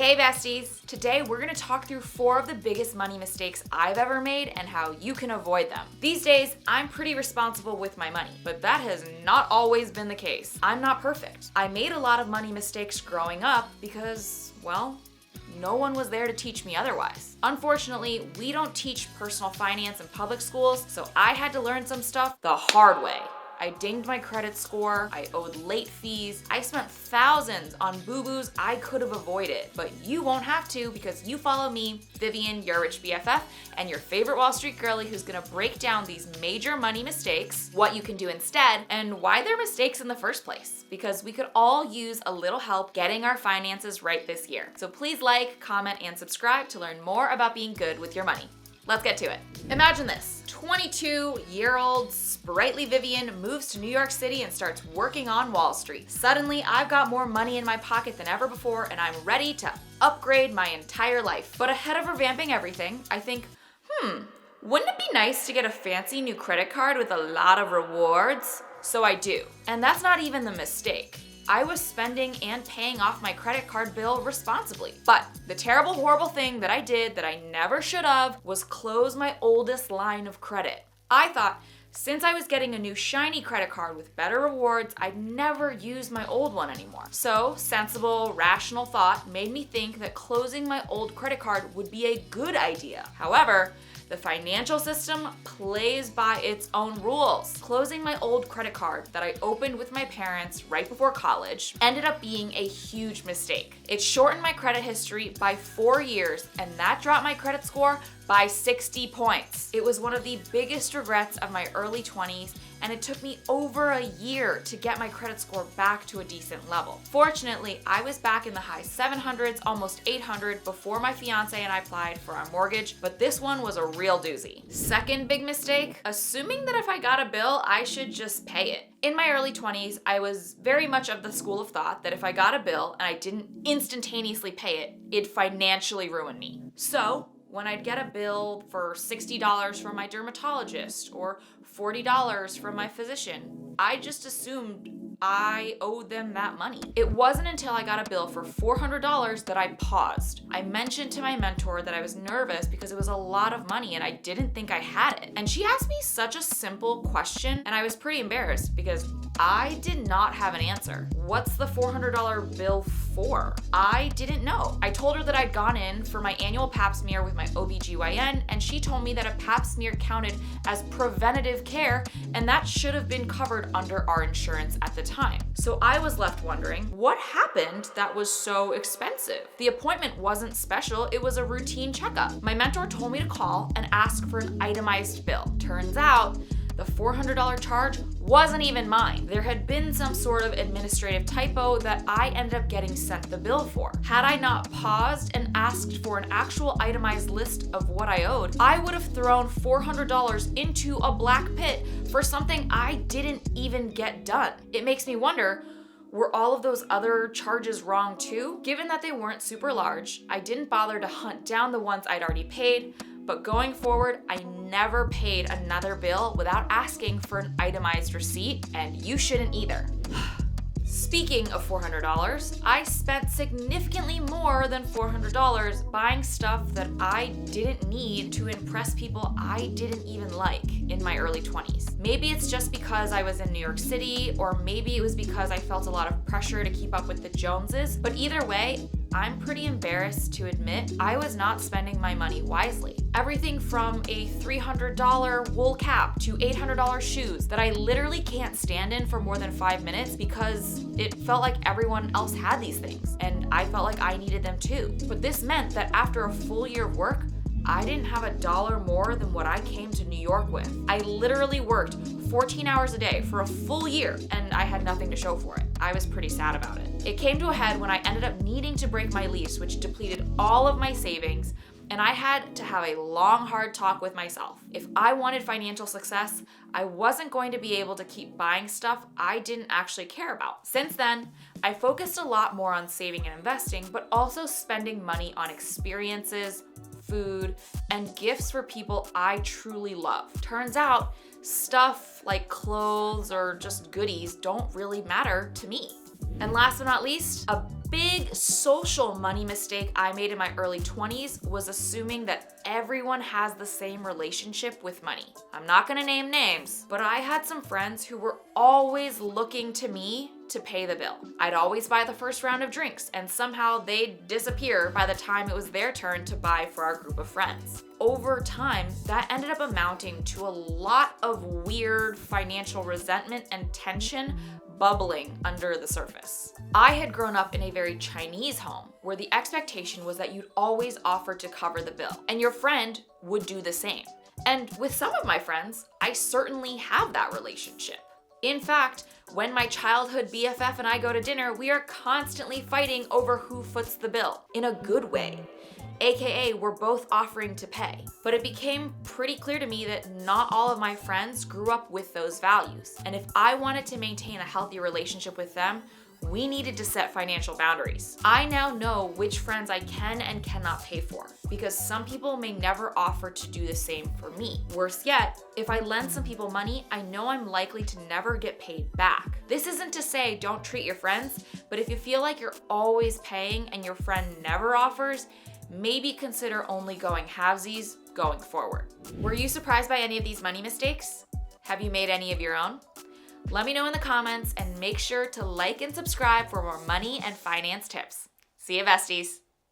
Hey besties! Today we're gonna talk through 4 of the biggest money mistakes I've ever made and how you can avoid them. These days, I'm pretty responsible with my money, but that has not always been the case. I'm not perfect. I made a lot of money mistakes growing up because, well, no one was there to teach me otherwise. Unfortunately, we don't teach personal finance in public schools, so I had to learn some stuff the hard way. I dinged my credit score, I owed late fees, I spent thousands on boo-boos I could have avoided. But you won't have to because you follow me, Vivian, your Rich BFF, and your favorite Wall Street girly who's gonna break down these major money mistakes, what you can do instead, and why they're mistakes in the first place. Because we could all use a little help getting our finances right this year. So please like, comment, and subscribe to learn more about being good with your money. Let's get to it. Imagine this. 22-year-old sprightly Vivian moves to New York City and starts working on Wall Street. Suddenly, I've got more money in my pocket than ever before and I'm ready to upgrade my entire life. But ahead of revamping everything, I think, wouldn't it be nice to get a fancy new credit card with a lot of rewards? So I do. And that's not even the mistake. I was spending and paying off my credit card bill responsibly. But the terrible, horrible thing that I did that I never should have was close my oldest line of credit. I thought, since I was getting a new shiny credit card with better rewards, I'd never use my old one anymore. So, sensible, rational thought made me think that closing my old credit card would be a good idea. However, the financial system plays by its own rules. Closing my old credit card that I opened with my parents right before college ended up being a huge mistake. It shortened my credit history by 4 years, and that dropped my credit score by 60 points. It was one of the biggest regrets of my early 20s, and it took me over a year to get my credit score back to a decent level. Fortunately, I was back in the high 700s, almost 800, before my fiance and I applied for our mortgage, but this one was a real doozy. Second big mistake, assuming that if I got a bill, I should just pay it. In my early 20s, I was very much of the school of thought that if I got a bill and I didn't instantaneously pay it, it'd financially ruin me. So, when I'd get a bill for $60 from my dermatologist or $40 from my physician, I just assumed I owed them that money. It wasn't until I got a bill for $400 that I paused. I mentioned to my mentor that I was nervous because it was a lot of money and I didn't think I had it. And she asked me such a simple question and I was pretty embarrassed because I did not have an answer. What's the $400 bill for? I didn't know. I told her that I'd gone in for my annual pap smear with my OBGYN and she told me that a pap smear counted as preventative care and that should have been covered under our insurance at the time. So I was left wondering, what happened that was so expensive? The appointment wasn't special, it was a routine checkup. My mentor told me to call and ask for an itemized bill. Turns out, the $400 charge wasn't even mine. There had been some sort of administrative typo that I ended up getting sent the bill for. Had I not paused and asked for an actual itemized list of what I owed, I would have thrown $400 into a black pit for something I didn't even get done. It makes me wonder, were all of those other charges wrong too? Given that they weren't super large, I didn't bother to hunt down the ones I'd already paid, but going forward, I never paid another bill without asking for an itemized receipt, and you shouldn't either. Speaking of $400, I spent significantly more than $400 buying stuff that I didn't need to impress people I didn't even like in my early 20s. Maybe it's just because I was in New York City, or maybe it was because I felt a lot of pressure to keep up with the Joneses, but either way, I'm pretty embarrassed to admit I was not spending my money wisely. Everything from a $300 wool cap to $800 shoes that I literally can't stand in for more than 5 minutes because it felt like everyone else had these things and I felt like I needed them too. But this meant that after a full year of work, I didn't have $1 more than what I came to New York with. I literally worked 14 hours a day for a full year and I had nothing to show for it. I was pretty sad about it. It came to a head when I ended up needing to break my lease, which depleted all of my savings, and I had to have a long, hard talk with myself. If I wanted financial success, I wasn't going to be able to keep buying stuff I didn't actually care about. Since then, I focused a lot more on saving and investing, but also spending money on experiences, food, and gifts for people I truly love. Turns out, stuff like clothes or just goodies don't really matter to me. And last but not least, a big social money mistake I made in my early 20s was assuming that everyone has the same relationship with money. I'm not gonna name names, but I had some friends who were always looking to me to pay the bill. I'd always buy the first round of drinks, and somehow they'd disappear by the time it was their turn to buy for our group of friends. Over time, that ended up amounting to a lot of weird financial resentment and tension bubbling under the surface. I had grown up in a very Chinese home where the expectation was that you'd always offer to cover the bill, and your friend would do the same. And with some of my friends, I certainly have that relationship. In fact, when my childhood BFF and I go to dinner, we are constantly fighting over who foots the bill, in a good way. AKA, we're both offering to pay. But it became pretty clear to me that not all of my friends grew up with those values. And if I wanted to maintain a healthy relationship with them, we needed to set financial boundaries. I now know which friends I can and cannot pay for, because some people may never offer to do the same for me. Worse yet, if I lend some people money, I know I'm likely to never get paid back. This isn't to say don't treat your friends, but if you feel like you're always paying and your friend never offers, maybe consider only going halvesies going forward. Were you surprised by any of these money mistakes? Have you made any of your own? Let me know in the comments, and make sure to like and subscribe for more money and finance tips. See you, besties.